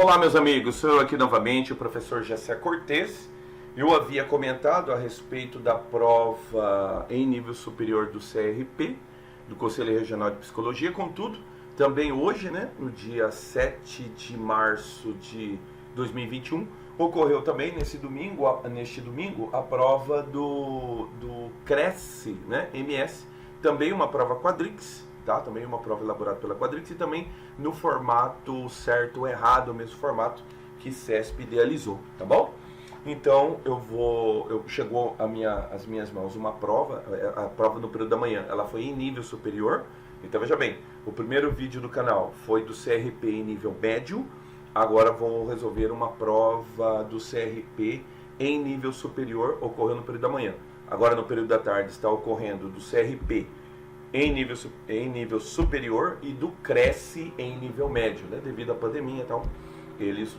Olá, meus amigos, sou eu aqui novamente, o professor Jessé Cortez. Eu havia comentado a respeito da prova em nível superior do CRP, do Conselho Regional de Psicologia. Contudo, também hoje, no dia 7 de março de 2021, ocorreu também neste domingo a prova do Cresce, MS, também uma prova Quadrix, tá? Também uma prova elaborada pela Quadrix e também no formato certo ou errado, o mesmo formato que CESP idealizou, tá bom? Então chegou às minhas mãos uma prova, a prova no período da manhã, ela foi em nível superior. Então veja bem, o primeiro vídeo do canal foi do CRP em nível médio, agora vou resolver uma prova do CRP em nível superior, ocorreu no período da manhã. Agora no período da tarde está ocorrendo do CRP em nível superior e do Cresce em nível médio, devido à pandemia e tal. Eles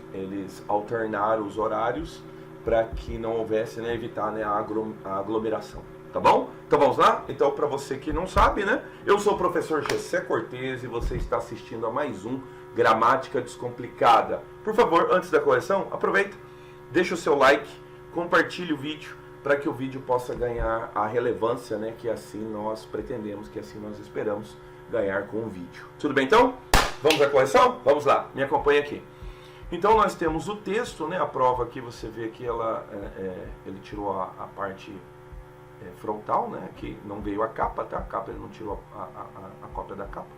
alternaram os horários para que não houvesse, evitar a aglomeração, tá bom? Então vamos lá? Então, para você que não sabe, eu sou o professor Jessé Cortez e você está assistindo a mais um Gramática Descomplicada. Por favor, antes da correção, aproveita, deixa o seu like, compartilhe o vídeo, para que o vídeo possa ganhar a relevância, que assim nós pretendemos, que assim nós esperamos ganhar com o vídeo. Tudo bem então? Vamos à correção? Vamos lá, me acompanhe aqui. Então nós temos o texto, a prova aqui você vê que ele tirou a parte frontal, que não veio a capa, tá? A capa ele não tirou a cópia da capa.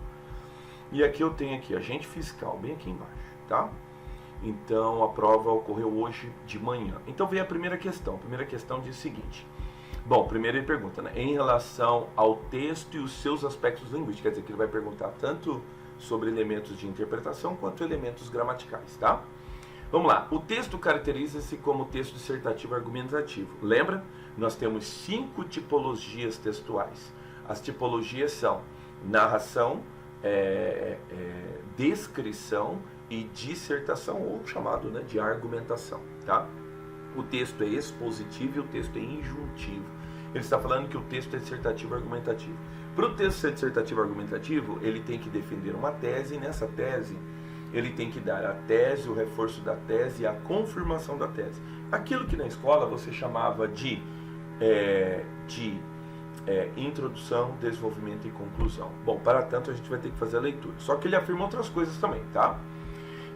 E aqui eu tenho aqui agente fiscal, bem aqui embaixo, tá? Então a prova ocorreu hoje de manhã. Então veio a primeira questão. A primeira questão diz o seguinte. Bom, primeiro ele pergunta, em relação ao texto e os seus aspectos linguísticos. Quer dizer que ele vai perguntar tanto sobre elementos de interpretação quanto elementos gramaticais, tá? Vamos lá. O texto caracteriza-se como texto dissertativo argumentativo. Lembra? Nós temos 5 tipologias textuais. As tipologias são narração, descrição e dissertação, ou chamado de argumentação, tá? O texto é expositivo e o texto é injuntivo. Ele está falando que o texto é dissertativo argumentativo. Para o texto ser dissertativo argumentativo, ele tem que defender uma tese, e nessa tese ele tem que dar a tese, o reforço da tese e a confirmação da tese. Aquilo que na escola você chamava de introdução, desenvolvimento e conclusão. Bom, para tanto a gente vai ter que fazer a leitura. Só que ele afirma outras coisas também, tá?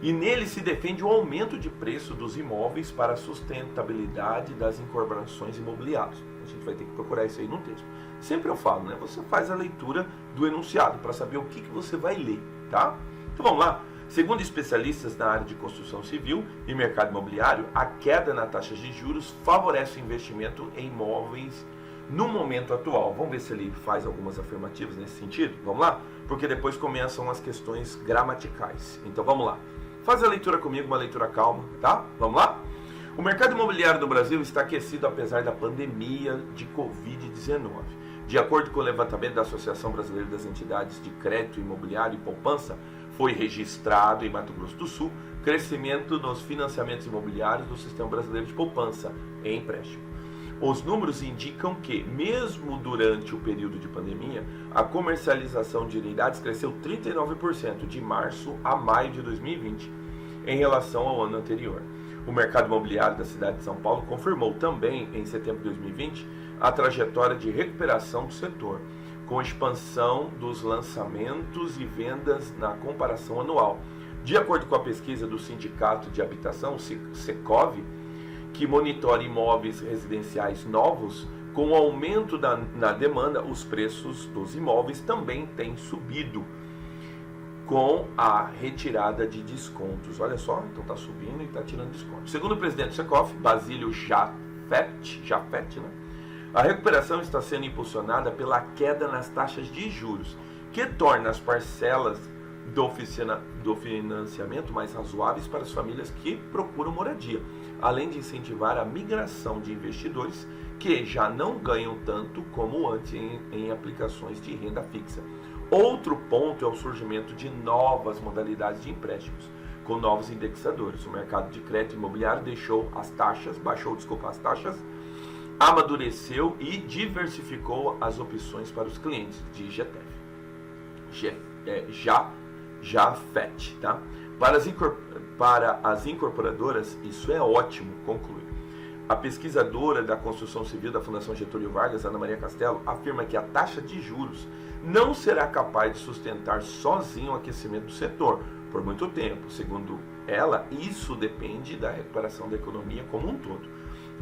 E nele se defende o aumento de preço dos imóveis para a sustentabilidade das incorporações imobiliárias. A gente vai ter que procurar isso aí no texto. Sempre eu falo, você faz a leitura do enunciado para saber o que você vai ler, tá? Então vamos lá. Segundo especialistas na área de construção civil e mercado imobiliário, a queda na taxa de juros favorece o investimento em imóveis no momento atual. Vamos ver se ele faz algumas afirmativas nesse sentido? Vamos lá? Porque depois começam as questões gramaticais. Então vamos lá. Faz a leitura comigo, uma leitura calma, tá? Vamos lá? O mercado imobiliário do Brasil está aquecido apesar da pandemia de Covid-19. De acordo com o levantamento da Associação Brasileira das Entidades de Crédito Imobiliário e Poupança, foi registrado em Mato Grosso do Sul crescimento nos financiamentos imobiliários do Sistema Brasileiro de Poupança em empréstimo. Os números indicam que, mesmo durante o período de pandemia, a comercialização de unidades cresceu 39% de março a maio de 2020, em relação ao ano anterior. O mercado imobiliário da cidade de São Paulo confirmou também, em setembro de 2020, a trajetória de recuperação do setor, com expansão dos lançamentos e vendas na comparação anual. De acordo com a pesquisa do Sindicato de Habitação, Secov, que monitora imóveis residenciais novos, com o aumento na demanda, os preços dos imóveis também têm subido, com a retirada de descontos. Olha só, então está subindo e está tirando descontos. Segundo o presidente do Secov, Basílio Jafet, a recuperação está sendo impulsionada pela queda nas taxas de juros, que torna as parcelas do financiamento mais razoáveis para as famílias que procuram moradia, além de incentivar a migração de investidores que já não ganham tanto como antes em aplicações de renda fixa. Outro ponto é o surgimento de novas modalidades de empréstimos, com novos indexadores. O mercado de crédito imobiliário baixou as taxas, amadureceu e diversificou as opções para os clientes de GTF. Jafet, tá? Para as incorporadoras, isso é ótimo, conclui. A pesquisadora da construção civil da Fundação Getúlio Vargas, Ana Maria Castelo, afirma que a taxa de juros não será capaz de sustentar sozinho o aquecimento do setor por muito tempo. Segundo ela, isso depende da recuperação da economia como um todo.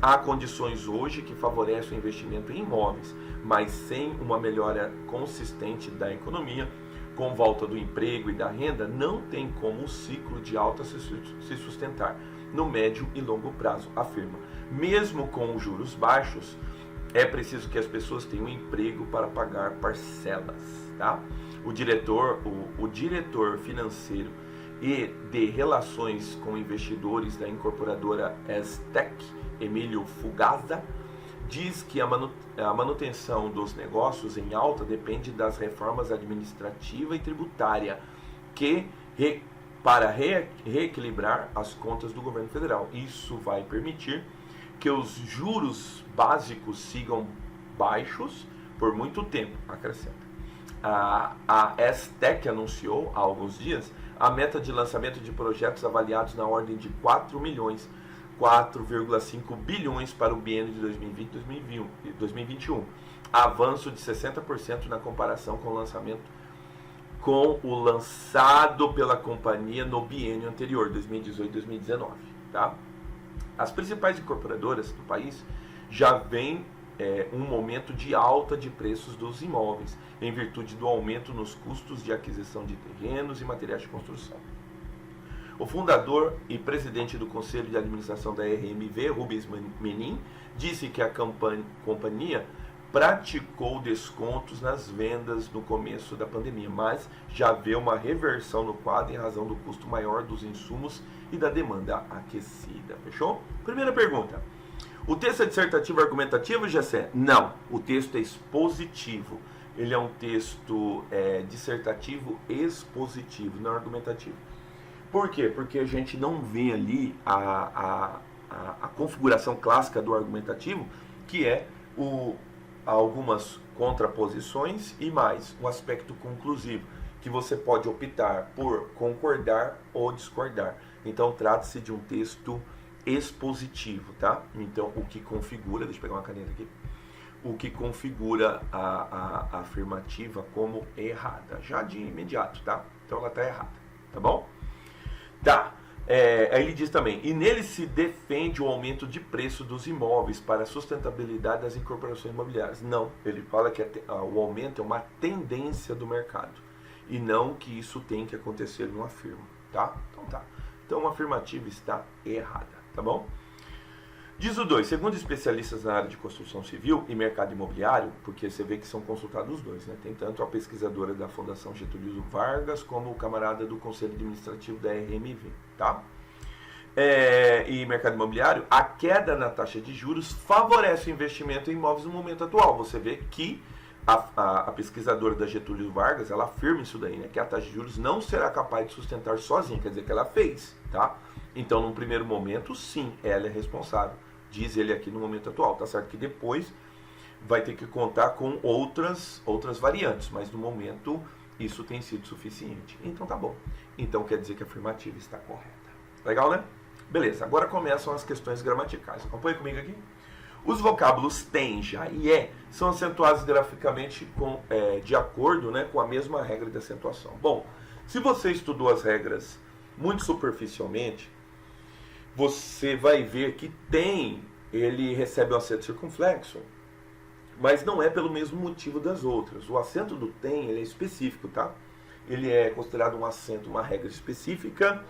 Há condições hoje que favorecem o investimento em imóveis, mas sem uma melhora consistente da economia, com volta do emprego e da renda, não tem como o ciclo de alta se sustentar no médio e longo prazo, afirma. Mesmo com os juros baixos, é preciso que as pessoas tenham um emprego para pagar parcelas. Tá? O diretor financeiro e de relações com investidores da incorporadora Estec, Emílio Fugazza, diz que a manutenção dos negócios em alta depende das reformas administrativa e tributária para reequilibrar as contas do governo federal. Isso vai permitir que os juros básicos sigam baixos por muito tempo, acrescenta. A Estec anunciou há alguns dias a meta de lançamento de projetos avaliados na ordem de 4,5 bilhões para o biênio de 2020 e 2021, avanço de 60% na comparação com o lançado pela companhia no biênio anterior, 2018 e 2019. Tá? As principais incorporadoras do país já vêm um momento de alta de preços dos imóveis, em virtude do aumento nos custos de aquisição de terrenos e materiais de construção. O fundador e presidente do Conselho de Administração da RMV, Rubens Menin, disse que a companhia praticou descontos nas vendas no começo da pandemia, mas já vê uma reversão no quadro em razão do custo maior dos insumos e da demanda aquecida. Fechou? Primeira pergunta. O texto é dissertativo argumentativo, Gessé? Não. O texto é expositivo. Ele é um texto dissertativo expositivo, não argumentativo. Por quê? Porque a gente não vê ali a configuração clássica do argumentativo, que é algumas contraposições e mais um aspecto conclusivo, que você pode optar por concordar ou discordar. Então, trata-se de um texto expositivo, tá? Então, o que configura, deixa eu pegar uma caneta aqui, o que configura a afirmativa como errada, já de imediato, tá? Então, ela está errada, tá bom? Tá. Aí ele diz também, e nele se defende o aumento de preço dos imóveis para a sustentabilidade das incorporações imobiliárias. Não, ele fala que o aumento é uma tendência do mercado e não que isso tem que acontecer, não afirma, tá? Então tá. Então a afirmativa está errada, tá bom? Diz o 2, segundo especialistas na área de construção civil e mercado imobiliário, porque você vê que são consultados os dois, né? Tem tanto a pesquisadora da Fundação Getúlio Vargas como o camarada do Conselho Administrativo da RMV, tá? E mercado imobiliário, a queda na taxa de juros favorece o investimento em imóveis no momento atual. Você vê que a pesquisadora da Getúlio Vargas, ela afirma isso daí, né? Que a taxa de juros não será capaz de sustentar sozinha, quer dizer que ela fez, tá? Então, num primeiro momento, sim, ela é responsável. Diz ele aqui no momento atual, tá certo? Que depois vai ter que contar com outras variantes, mas no momento isso tem sido suficiente. Então tá bom. Então quer dizer que a afirmativa está correta. Legal, né? Beleza, agora começam as questões gramaticais. Acompanha comigo aqui. Os vocábulos tem, já e é são acentuados graficamente de acordo, né, com a mesma regra de acentuação. Bom, se você estudou as regras muito superficialmente, você vai ver que tem, ele recebe o acento circunflexo, mas não é pelo mesmo motivo das outras. O acento do tem, ele é específico, tá? Ele é considerado um acento, uma regra específica,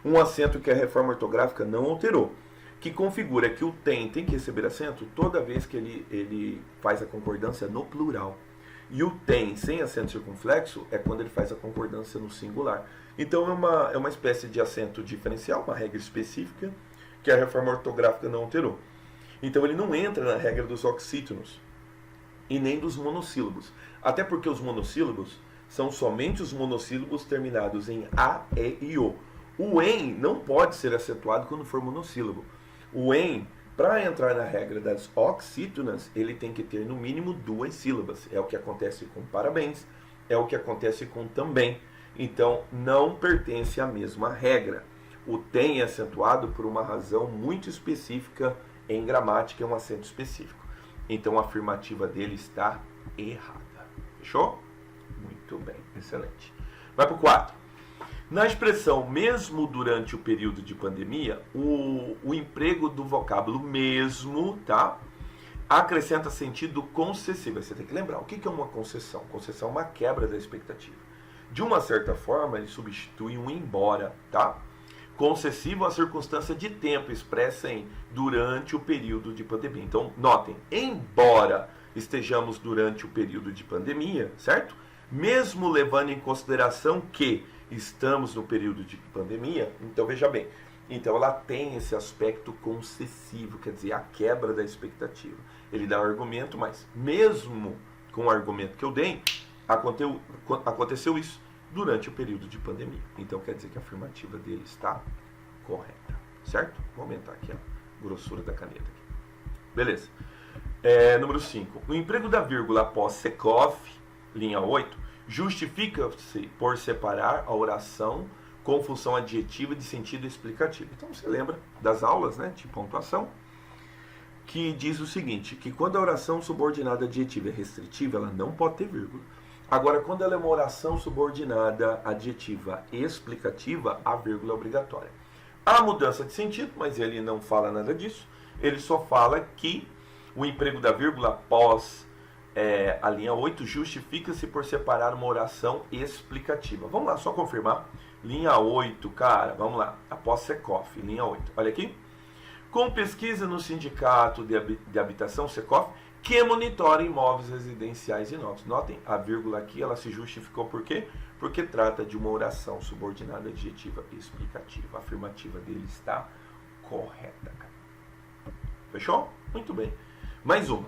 um acento que a reforma ortográfica não alterou, que configura que o tem que receber acento toda vez que ele faz a concordância no plural. E o tem sem acento circunflexo é quando ele faz a concordância no singular. Então é uma espécie de acento diferencial, uma regra específica que a reforma ortográfica não alterou. Então ele não entra na regra dos oxítonos e nem dos monossílabos. Até porque os monossílabos são somente os monossílabos terminados em A, E e O. O em não pode ser acentuado quando for monossílabo. O em, para entrar na regra das oxítonas, ele tem que ter no mínimo 2 sílabas. É o que acontece com parabéns, é o que acontece com também. Então, não pertence à mesma regra. O tem é acentuado por uma razão muito específica em gramática, é um acento específico. Então, a afirmativa dele está errada. Fechou? Muito bem, excelente. Vai para o 4. Na expressão mesmo durante o período de pandemia, o emprego do vocábulo mesmo, tá? Acrescenta sentido concessivo. Você tem que lembrar, o que é uma concessão? Concessão é uma quebra da expectativa. De uma certa forma, ele substitui um embora, tá? Concessivo é a circunstância de tempo expressa em durante o período de pandemia. Então, notem, embora estejamos durante o período de pandemia, certo? Mesmo levando em consideração que estamos no período de pandemia, então veja bem, então ela tem esse aspecto concessivo, quer dizer, a quebra da expectativa. Ele dá um argumento, mas mesmo com o argumento que eu dei, aconteceu isso durante o período de pandemia. Então quer dizer que a afirmativa dele está correta, certo? Vou aumentar aqui a grossura da caneta. Aqui. Beleza. Número 5. O emprego da vírgula após Sekov, linha 8, justifica-se por separar a oração com função adjetiva de sentido explicativo. Então você lembra das aulas, né, de pontuação, que diz o seguinte, que quando a oração subordinada adjetiva é restritiva, ela não pode ter vírgula. Agora, quando ela é uma oração subordinada adjetiva explicativa, a vírgula é obrigatória. Há mudança de sentido, mas ele não fala nada disso. Ele só fala que o emprego da vírgula após a linha 8 justifica-se por separar uma oração explicativa. Vamos lá, só confirmar. Linha 8, cara, vamos lá. Após Sekov, linha 8. Olha aqui. Com pesquisa no Sindicato de Habitação Sekov, que monitora imóveis residenciais e novos. Notem, a vírgula aqui, ela se justificou por quê? Porque trata de uma oração subordinada adjetiva explicativa. A afirmativa dele está correta, cara. Fechou? Muito bem. Mais uma.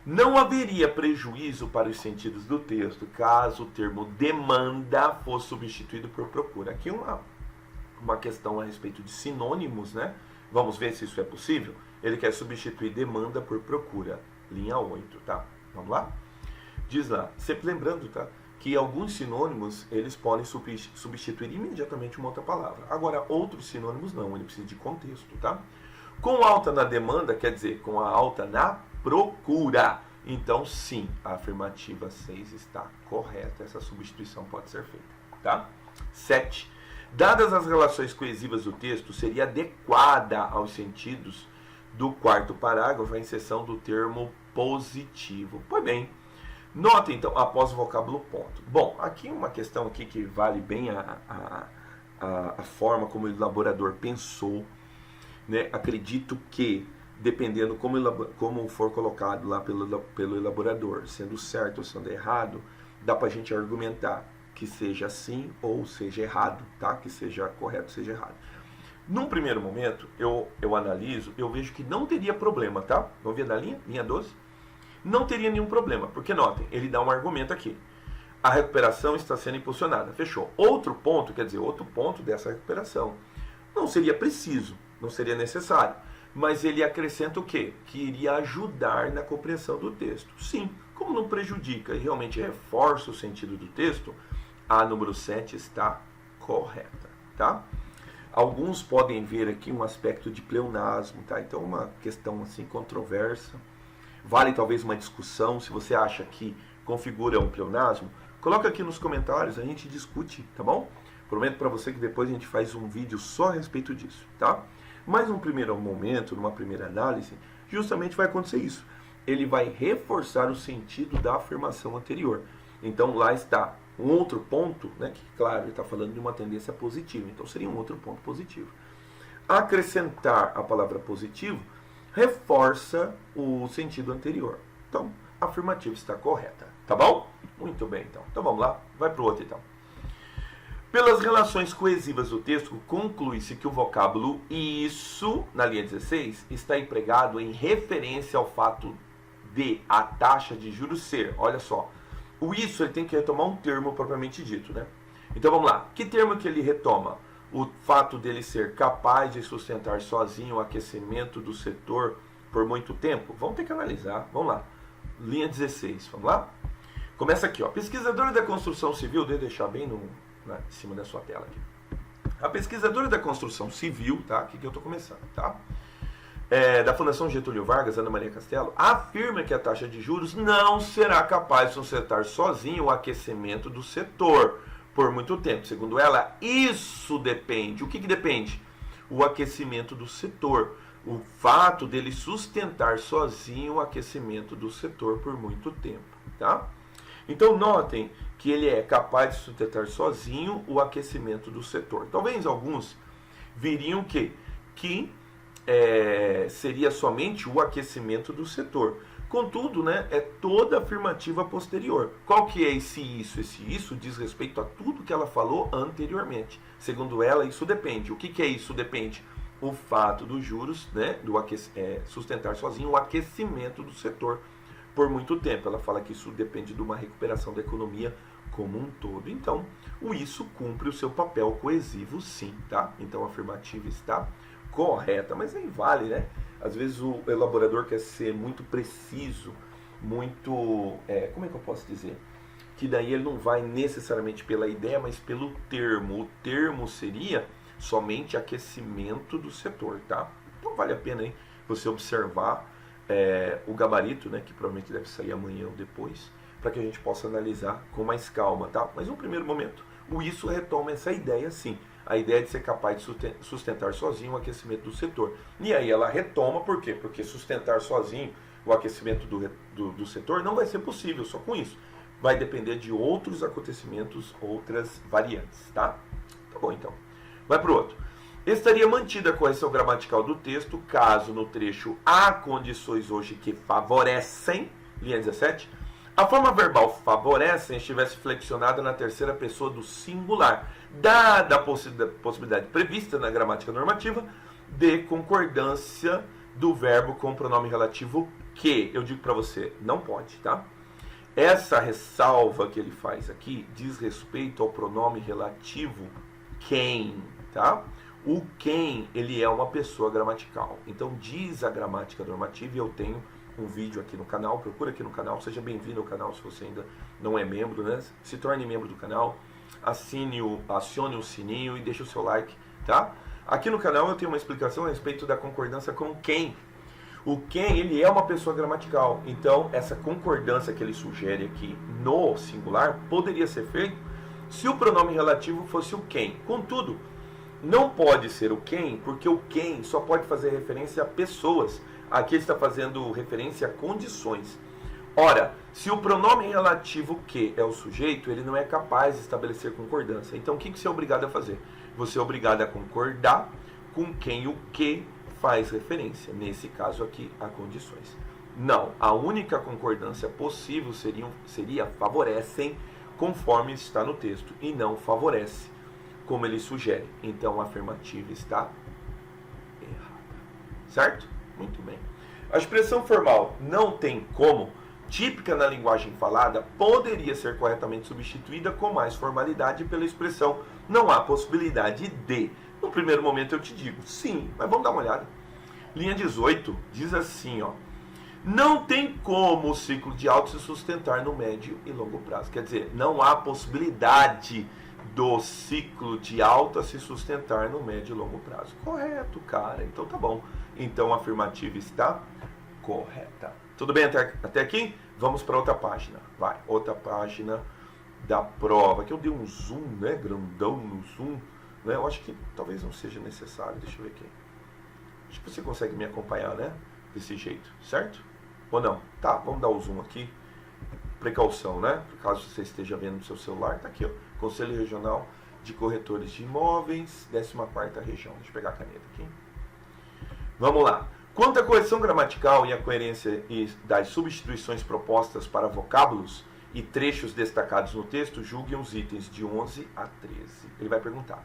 Não haveria prejuízo para os sentidos do texto caso o termo demanda fosse substituído por procura. Aqui uma questão a respeito de sinônimos, né? Vamos ver se isso é possível. Ele quer substituir demanda por procura. Linha 8, tá? Vamos lá? Diz lá, sempre lembrando, tá? Que alguns sinônimos, eles podem substituir imediatamente uma outra palavra. Agora, outros sinônimos não, ele precisa de contexto, tá? Com alta na demanda, quer dizer, com a alta na procura. Então, sim, a afirmativa 6 está correta. Essa substituição pode ser feita, tá? 7. Dadas as relações coesivas do texto, seria adequada aos sentidos do quarto parágrafo a inserção do termo positivo. Pois bem, notem então, após o vocábulo ponto. Bom, aqui uma questão aqui que vale bem a forma como o elaborador pensou, né? Acredito que, dependendo como for colocado lá pelo elaborador, sendo certo ou sendo errado, dá pra gente argumentar que seja assim ou seja errado, tá? Que seja correto ou seja errado. Num primeiro momento, eu analiso, eu vejo que não teria problema, tá? Vamos ver na linha 12? Não teria nenhum problema, porque notem, ele dá um argumento aqui. A recuperação está sendo impulsionada, fechou. Outro ponto, quer dizer, outro ponto dessa recuperação, não seria preciso, não seria necessário, mas ele acrescenta o quê? Que iria ajudar na compreensão do texto. Sim, como não prejudica e realmente reforça o sentido do texto, a número 7 está correta, tá? Alguns podem ver aqui um aspecto de pleonasmo, tá? Então, uma questão assim controversa. Vale talvez uma discussão. Se você acha que configura um pleonasmo, coloca aqui nos comentários, a gente discute, tá bom? Prometo para você que depois a gente faz um vídeo só a respeito disso, tá? Mas num primeiro momento, numa primeira análise, justamente vai acontecer isso. Ele vai reforçar o sentido da afirmação anterior. Então, lá está um outro ponto, né, que, claro, ele está falando de uma tendência positiva, então seria um outro ponto positivo. Acrescentar a palavra positivo reforça o sentido anterior. Então, a afirmativa está correta, tá bom? Muito bem, então. Então, vamos lá, vai para o outro, então. Pelas relações coesivas do texto, conclui-se que o vocábulo isso, na linha 16, está empregado em referência ao fato de a taxa de juros ser, olha só, o isso ele tem que retomar um termo propriamente dito, né? Então vamos lá. Que termo que ele retoma? O fato dele ser capaz de sustentar sozinho o aquecimento do setor por muito tempo? Vamos ter que analisar. Vamos lá. Linha 16, vamos lá? Começa aqui, ó. Pesquisadores da construção civil, de deixar bem né, em cima da sua tela aqui. A pesquisadora da construção civil, tá? Aqui que eu estou começando, tá? Da Fundação Getúlio Vargas, Ana Maria Castelo, afirma que a taxa de juros não será capaz de sustentar sozinho o aquecimento do setor por muito tempo. Segundo ela, isso depende. O que depende? O aquecimento do setor. O fato dele sustentar sozinho o aquecimento do setor por muito tempo, tá? Então, notem que ele é capaz de sustentar sozinho o aquecimento do setor. Talvez alguns viriam que seria somente o aquecimento do setor. Contudo, né, é toda afirmativa posterior. Qual que é esse isso? Esse isso diz respeito a tudo que ela falou anteriormente. Segundo ela, isso depende. O que é isso depende? O fato dos juros, né, sustentar sozinho o aquecimento do setor por muito tempo. Ela fala que isso depende de uma recuperação da economia como um todo. Então, o isso cumpre o seu papel coesivo, sim, tá? Então, a afirmativa está correta, mas aí vale, né? Às vezes o elaborador quer ser muito preciso, muito... como é que eu posso dizer? Que daí ele não vai necessariamente pela ideia, mas pelo termo. O termo seria somente aquecimento do setor, tá? Então vale a pena, hein, você observar o gabarito, né, que provavelmente deve sair amanhã ou depois, para que a gente possa analisar com mais calma, tá? Mas no primeiro momento, o isso retoma essa ideia, sim. A ideia de ser capaz de sustentar sozinho o aquecimento do setor. E aí ela retoma, por quê? Porque sustentar sozinho o aquecimento do setor não vai ser possível só com isso. Vai depender de outros acontecimentos, outras variantes, tá? Tá bom, então. Vai para o outro. Estaria mantida a correção gramatical do texto, caso no trecho há condições hoje que favorecem, linha 17, a forma verbal favorecem estivesse flexionada na terceira pessoa do singular, dada a possibilidade prevista na gramática normativa de concordância do verbo com o pronome relativo que. Eu digo para você, não pode, tá? Essa ressalva que ele faz aqui diz respeito ao pronome relativo quem, tá? O quem, ele é uma pessoa gramatical. Então diz a gramática normativa, e eu tenho um vídeo aqui no canal, procura aqui no canal, seja bem-vindo ao canal se você ainda não é membro, né? Se torne membro do canal, acione o sininho e deixe o seu like, tá? Aqui no canal eu tenho uma explicação a respeito da concordância com quem. O quem, ele é uma pessoa gramatical, então essa concordância que ele sugere aqui no singular poderia ser feita se o pronome relativo fosse o quem. Contudo, não pode ser o quem, porque o quem só pode fazer referência a pessoas. Aqui ele está fazendo referência a condições. Ora, se o pronome relativo que é o sujeito, ele não é capaz de estabelecer concordância. Então, o que você é obrigado a fazer? Você é obrigado a concordar com quem o que faz referência. Nesse caso aqui, a condições. Não, a única concordância possível seria favorecem, conforme está no texto, e não favorece, como ele sugere. Então, a afirmativa está errada. Certo? Muito bem. A expressão formal não tem como, típica na linguagem falada, poderia ser corretamente substituída com mais formalidade pela expressão não há possibilidade de. No primeiro momento eu te digo sim, mas vamos dar uma olhada. Linha 18 diz assim, ó. Não tem como o ciclo de alto se sustentar no médio e longo prazo. Quer dizer, não há possibilidade do ciclo de alta se sustentar no médio e longo prazo. Correto, cara. Então tá bom. Então a afirmativa está correta. Tudo bem até aqui? Vamos para outra página. Vai, outra página da prova. Aqui eu dei um zoom, né? Grandão no zoom. Né? Eu acho que talvez não seja necessário. Deixa eu ver aqui. Acho que você consegue me acompanhar, né? Desse jeito, certo? Ou não? Tá, vamos dar o zoom aqui. Precaução, né? Caso você esteja vendo no seu celular, tá aqui, ó. Conselho Regional de Corretores de Imóveis, 14ª Região. Deixa eu pegar a caneta aqui. Vamos lá. Quanto à correção gramatical e à coerência das substituições propostas para vocábulos e trechos destacados no texto, julguem os itens de 11 a 13. Ele vai perguntar.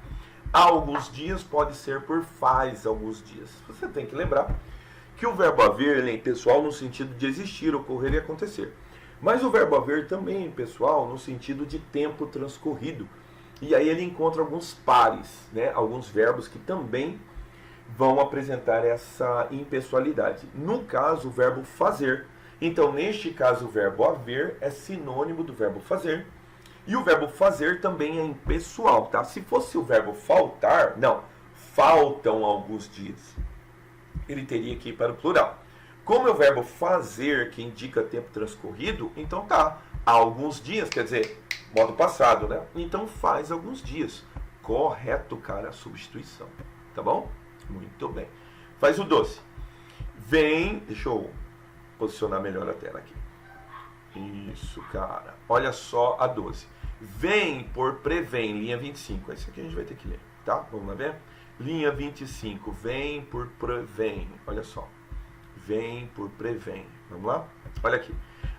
Há alguns dias pode ser por faz alguns dias. Você tem que lembrar que o verbo haver ele é impessoal no sentido de existir, ocorrer e acontecer. Mas o verbo haver também é impessoal no sentido de tempo transcorrido. E aí ele encontra alguns pares, né? Alguns verbos que também vão apresentar essa impessoalidade. No caso, o verbo fazer. Então, neste caso, o verbo haver é sinônimo do verbo fazer. E o verbo fazer também é impessoal, tá? Se fosse o verbo faltar, não, faltam alguns dias. Ele teria que ir para o plural. Como é o verbo fazer, que indica tempo transcorrido, então tá, há alguns dias, quer dizer, modo passado, né? Então faz alguns dias. Correto, cara, a substituição. Tá bom? Muito bem. Faz o 12. Vem, deixa eu posicionar melhor a tela aqui. Isso, cara. Olha só a 12. Vem por prevém, linha 25. Esse aqui a gente vai ter que ler, tá? Vamos lá ver? Linha 25. Vem por prevém. Olha só. Vem por prevém. Vamos lá? Olha aqui.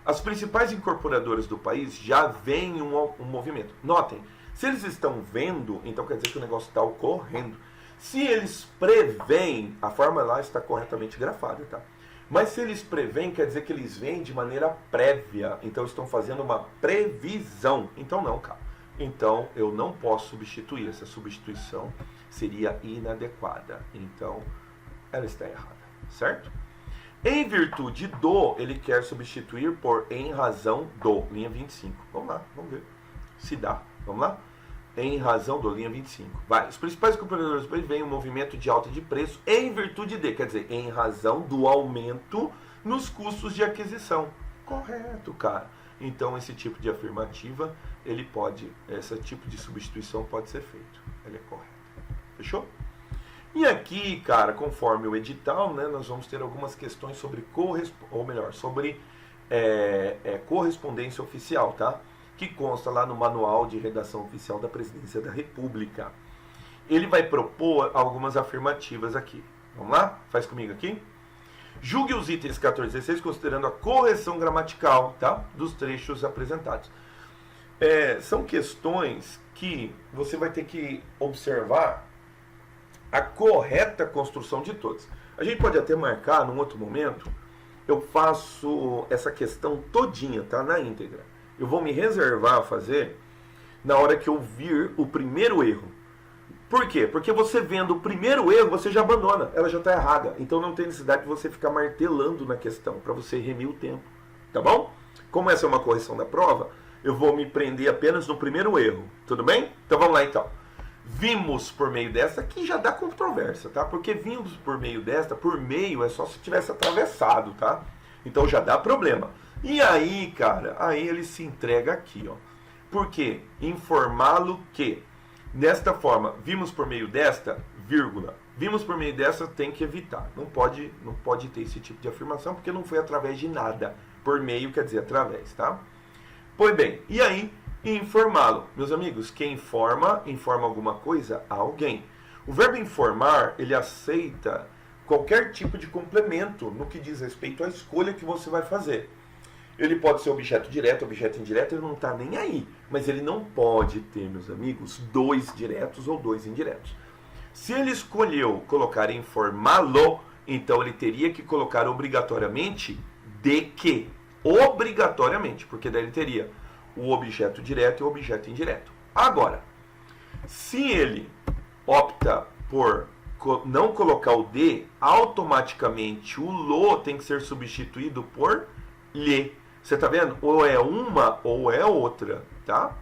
As principais incorporadoras do país já veem um movimento. Notem, se eles estão vendo, então quer dizer que o negócio está ocorrendo. Se eles preveem, a forma lá está corretamente grafada, tá? Mas se eles preveem, quer dizer que eles veem de maneira prévia. Então estão fazendo uma previsão. Então não, cara. Então eu não posso substituir. Essa substituição seria inadequada. Então ela está errada, certo? Em virtude do, ele quer substituir por em razão do, linha 25. Vamos lá, vamos ver se dá. Vamos lá? Em razão do, linha 25. Vai. Os principais compradores do país veem um movimento de alta de preço em virtude de, quer dizer, em razão do aumento nos custos de aquisição. Correto, cara. Então esse tipo de afirmativa, ele pode, esse tipo de substituição pode ser feito. Ele é correto. Fechou? E aqui, cara, conforme o edital, né, nós vamos ter algumas questões sobre correspondência oficial, tá? Que consta lá no Manual de Redação Oficial da Presidência da República. Ele vai propor algumas afirmativas aqui. Vamos lá? Faz comigo aqui. Julgue os itens 14 e 16 considerando a correção gramatical, tá, dos trechos apresentados. São questões que você vai ter que observar a correta construção de todos. A gente pode até marcar num outro momento, eu faço essa questão todinha, tá, na íntegra. Eu vou me reservar a fazer na hora que eu vir o primeiro erro. Por quê? Porque você vendo o primeiro erro, você já abandona, ela já está errada. Então não tem necessidade de você ficar martelando na questão, para você remir o tempo. Tá bom? Como essa é uma correção da prova, eu vou me prender apenas no primeiro erro. Tudo bem? Então vamos lá então. Vimos por meio desta, aqui já dá controvérsia, tá? Porque vimos por meio desta, por meio é só se tivesse atravessado, tá? Então já dá problema. E aí, cara, aí ele se entrega aqui, ó. Por quê? Informá-lo que, desta forma, vimos por meio desta, vírgula, vimos por meio desta, tem que evitar. Não pode ter esse tipo de afirmação, porque não foi através de nada. Por meio quer dizer através, tá? Pois bem, e aí, informá-lo. Meus amigos, quem informa alguma coisa a alguém. O verbo informar, ele aceita qualquer tipo de complemento no que diz respeito à escolha que você vai fazer. Ele pode ser objeto direto, objeto indireto, ele não está nem aí. Mas ele não pode ter, meus amigos, dois diretos ou dois indiretos. Se ele escolheu colocar informá-lo, então ele teria que colocar obrigatoriamente de que. Obrigatoriamente, porque daí ele teria o objeto direto e o objeto indireto. Agora, se ele opta por não colocar o de, automaticamente o lo tem que ser substituído por lhe. Você está vendo? Ou é uma ou é outra, tá?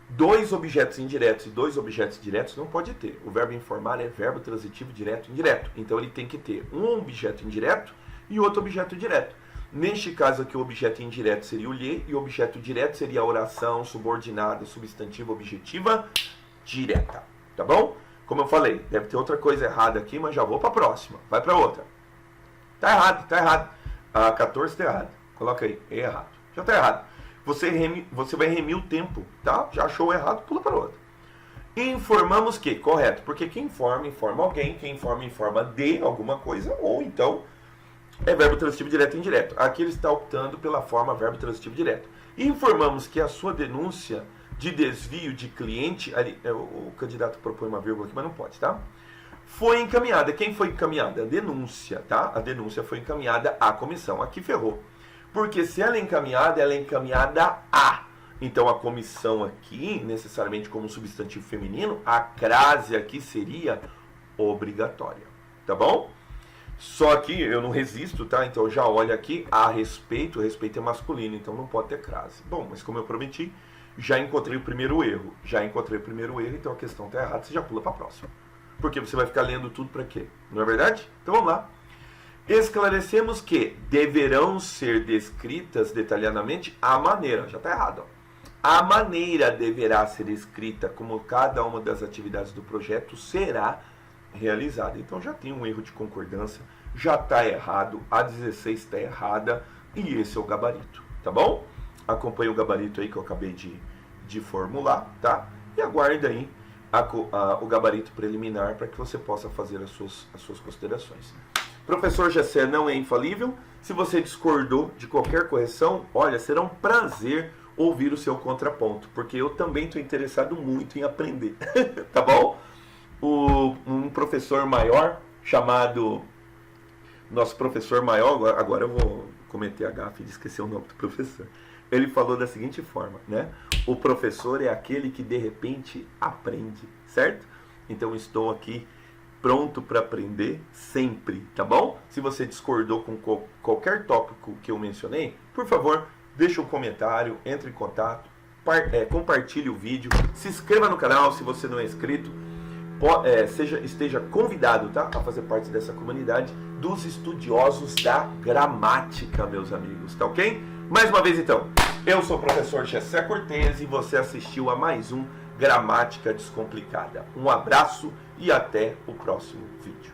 Dois objetos indiretos e dois objetos diretos não pode ter. O verbo informar é verbo transitivo direto e indireto. Então ele tem que ter um objeto indireto e outro objeto direto. Neste caso aqui, o objeto indireto seria o lhe e o objeto direto seria a oração subordinada, substantiva, objetiva, direta. Tá bom? Como eu falei, deve ter outra coisa errada aqui, mas já vou para a próxima. Vai para outra. Tá errado, tá errado. A 14 tá errado. Coloca aí, é errado. Já tá errado. Você vai remir o tempo, tá? Já achou errado, pula para outra. Informamos que, correto, porque quem informa, informa alguém, quem informa de alguma coisa, ou então é verbo transitivo direto e indireto. Aqui ele está optando pela forma verbo transitivo direto. Informamos que a sua denúncia de desvio de cliente, ali, o candidato propõe uma vírgula aqui, mas não pode, tá? Foi encaminhada. Quem foi encaminhada? A denúncia, tá? A denúncia foi encaminhada à comissão. Aqui ferrou. Porque se ela é encaminhada a. Então a comissão aqui, necessariamente como substantivo feminino, a crase aqui seria obrigatória. Tá bom? Só que eu não resisto, tá? Então já olha aqui, a respeito, o respeito é masculino, então não pode ter crase. Bom, mas como eu prometi, já encontrei o primeiro erro. Então a questão está errada, você já pula para a próxima. Porque você vai ficar lendo tudo para quê? Não é verdade? Então vamos lá. Esclarecemos que deverão ser descritas detalhadamente a maneira. Já está errado. Ó. A maneira deverá ser escrita como cada uma das atividades do projeto será realizada. Então já tem um erro de concordância, já está errado, a 16 está errada e esse é o gabarito, tá bom? Acompanhe o gabarito aí que eu acabei de formular, tá? E aguarde aí o gabarito preliminar para que você possa fazer as suas considerações. Professor Gessé não é infalível. Se você discordou de qualquer correção, olha, será um prazer ouvir o seu contraponto, porque eu também estou interessado muito em aprender, tá bom? Um professor maior chamado... Nosso professor maior, agora eu vou cometer a gafe de esquecer o nome do professor. Ele falou da seguinte forma, né? O professor é aquele que de repente aprende, certo? Então estou aqui pronto para aprender sempre, tá bom? Se você discordou com qualquer tópico que eu mencionei, por favor, deixa um comentário, entre em contato, compartilhe o vídeo, se inscreva no canal se você não é inscrito, esteja convidado, tá, a fazer parte dessa comunidade dos estudiosos da gramática, meus amigos, tá ok? Mais uma vez então, eu sou o professor Gessé Cortez e você assistiu a mais um Gramática Descomplicada. Um abraço e até o próximo vídeo.